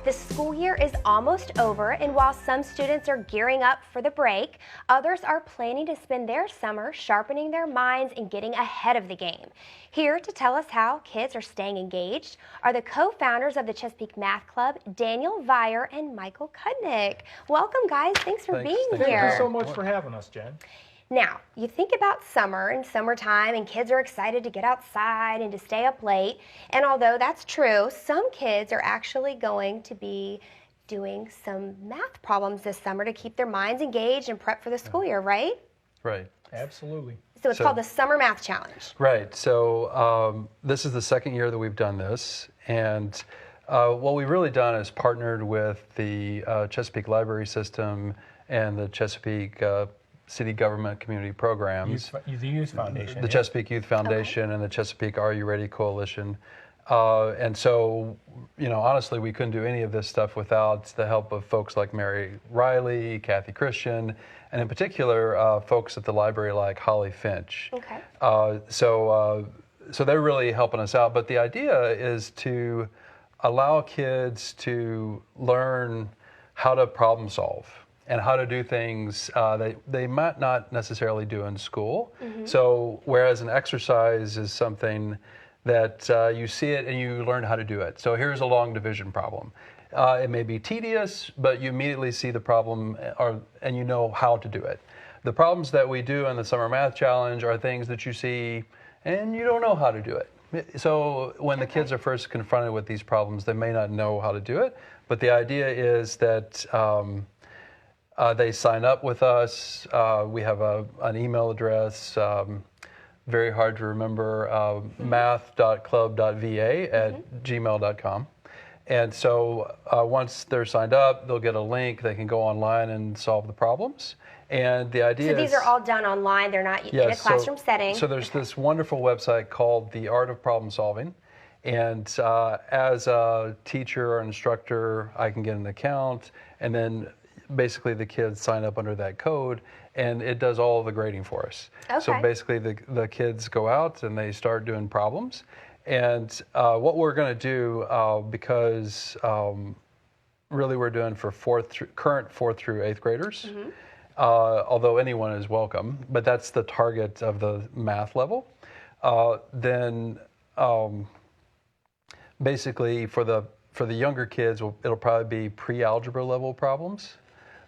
The school year is almost over, and while some students are gearing up for the break, others are planning to spend their summer sharpening their minds and getting ahead of the game. Here to tell us how kids are staying engaged are the co-founders of the Chesapeake Math Club, Daniel Viar and Michael Kudnick. Welcome, guys. Thanks for being here. Thank you so much for having us, Jen. Now, you think about summer and summertime, and kids are excited to get outside and to stay up late. And although that's true, some kids are actually going to be doing some math problems this summer to keep their minds engaged and prep for the school year, right? Right. Absolutely. So it's called the Summer Math Challenge. Right. So this is the second year that we've done this. And what we've really done is partnered with the Chesapeake Library System and the Chesapeake City Government Community Programs. The Youth Foundation. The Chesapeake Youth Foundation and the Chesapeake Are You Ready Coalition. And so, you know, honestly, we couldn't do any of this stuff without the help of folks like Mary Riley, Kathy Christian, and in particular, folks at the library like Holly Finch. Okay. So they're really helping us out. But the idea is to allow kids to learn how to problem solve and how to do things that they might not necessarily do in school. Mm-hmm. So whereas an exercise is something that you see it and you learn how to do it. So here's a long division problem. It may be tedious, but you immediately see the problem and you know how to do it. The problems that we do in the Summer Math Challenge are things that you see and you don't know how to do it. So when the kids are first confronted with these problems, they may not know how to do it, but the idea is that they sign up with us. We have an email address, very hard to remember, math.club.va at gmail.com. And so once they're signed up, they'll get a link. They can go online and solve the problems. And the idea is... So these are all done online. They're not in a classroom setting. So there's this wonderful website called The Art of Problem Solving. And as a teacher or instructor, I can get an account, and then basically the kids sign up under that code, and it does all of the grading for us. Okay. So basically the kids go out and they start doing problems. And what we're going to do, because really we're doing for current 4th through 8th graders, mm-hmm. Although anyone is welcome, but that's the target of the math level. Then basically for the younger kids, it'll probably be pre-algebra level problems.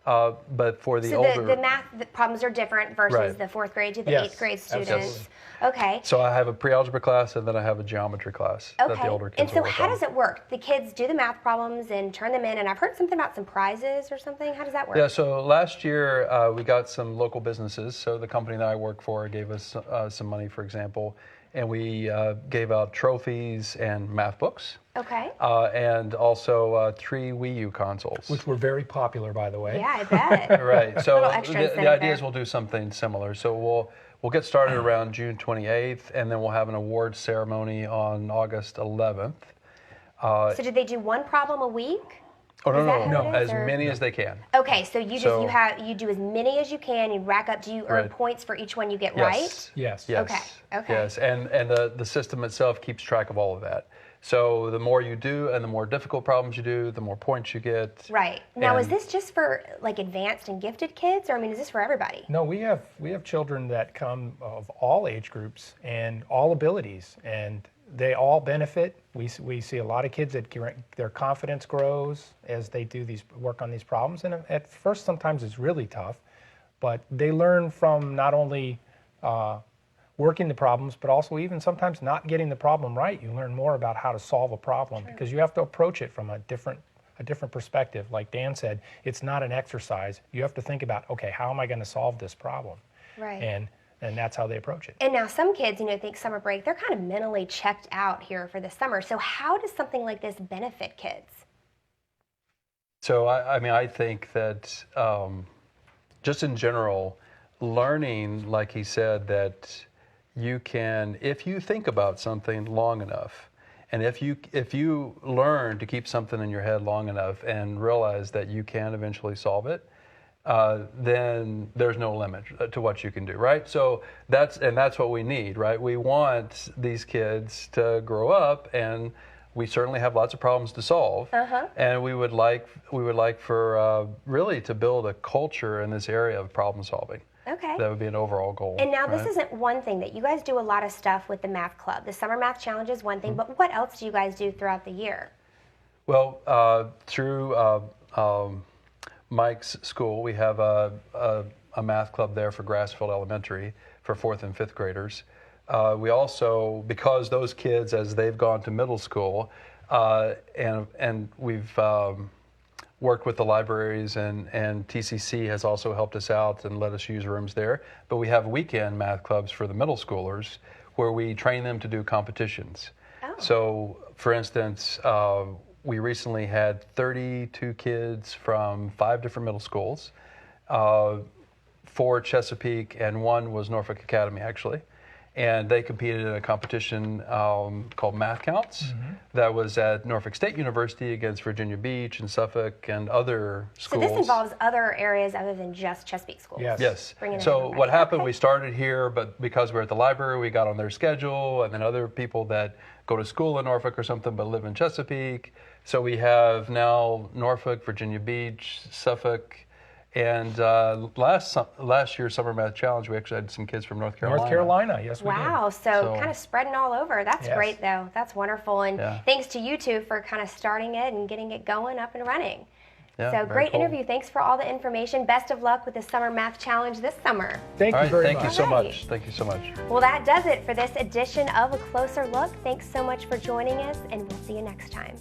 But for the older... So the math problems are different versus the 4th grade to the 8th grade students. Absolutely. Okay. So I have a pre-algebra class and then I have a geometry class that the older kids will work on. And so how does it work? The kids do the math problems and turn them in, and I've heard something about some prizes or something. How does that work? Yeah, so last year we got some local businesses. So the company that I work for gave us some money, for example, and we gave out trophies and math books. Okay. And also 3 Wii U consoles. Which were very popular, by the way. Yeah, I bet. Right. So the idea is we'll do something similar. So we'll get started around June 28th, and then we'll have an awards ceremony on August 11th. So did they do one problem a week? Oh, no, as many as they can. Okay, so you do as many as you can. You rack up. Do you earn points for each one you get right? Yes. Okay. Yes, and the system itself keeps track of all of that. So the more you do and the more difficult problems you do, the more points you get. Right. Now, is this just for like advanced and gifted kids, or I mean, is this for everybody? No, we have children that come of all age groups and all abilities, and they all benefit. We see a lot of kids that their confidence grows as they do work on these problems, and at first sometimes it's really tough, but they learn from not only working the problems, but also even sometimes not getting the problem right. You learn more about how to solve a problem because you have to approach it from a different perspective. Like Dan said, it's not an exercise. You have to think about, okay, how am I going to solve this problem? Right. And that's how they approach it. And now some kids, think summer break, they're kind of mentally checked out here for the summer. So how does something like this benefit kids? So I think that just in general, learning, like he said, that you can, if you think about something long enough, and if you learn to keep something in your head long enough and realize that you can eventually solve it, then there's no limit to what you can do, right? So that's what we need, right? We want these kids to grow up and we certainly have lots of problems to solve, and we would like for really to build a culture in this area of problem solving. Okay. That would be an overall goal. And now this isn't one thing that you guys do a lot of stuff with the math club. The summer math challenge is one thing, but what else do you guys do throughout the year? Well, through Mike's school, we have a math club there for Grassfield Elementary for 4th and 5th graders. We also, because those kids, as they've gone to middle school, and we've worked with the libraries, and TCC has also helped us out and let us use rooms there. But we have weekend math clubs for the middle schoolers where we train them to do competitions. Oh. So, for instance, we recently had 32 kids from 5 different middle schools, 4 Chesapeake, and 1 was Norfolk Academy, actually. And they competed in a competition called Math Counts that was at Norfolk State University against Virginia Beach and Suffolk and other schools. So this involves other areas other than just Chesapeake schools? Yes. Yes. Bringing So everybody. what happened, Okay. we started here, but because we're at the library, we got on their schedule, and then other people that go to school in Norfolk or something but live in Chesapeake. So we have now Norfolk, Virginia Beach, Suffolk, and last year's Summer Math Challenge, we actually had some kids from North Carolina. North Carolina, yes, we did. Wow, so kind of spreading all over. That's Yes. great, though. That's wonderful. And thanks to you two for kind of starting it and getting it going up and running. Yeah, So very great cool. interview. Thanks for all the information. Best of luck with the Summer Math Challenge this summer. Thank All you right, very thank much. you so All right. much. Thank you so much. Well, that does it for this edition of A Closer Look. Thanks so much for joining us, and we'll see you next time.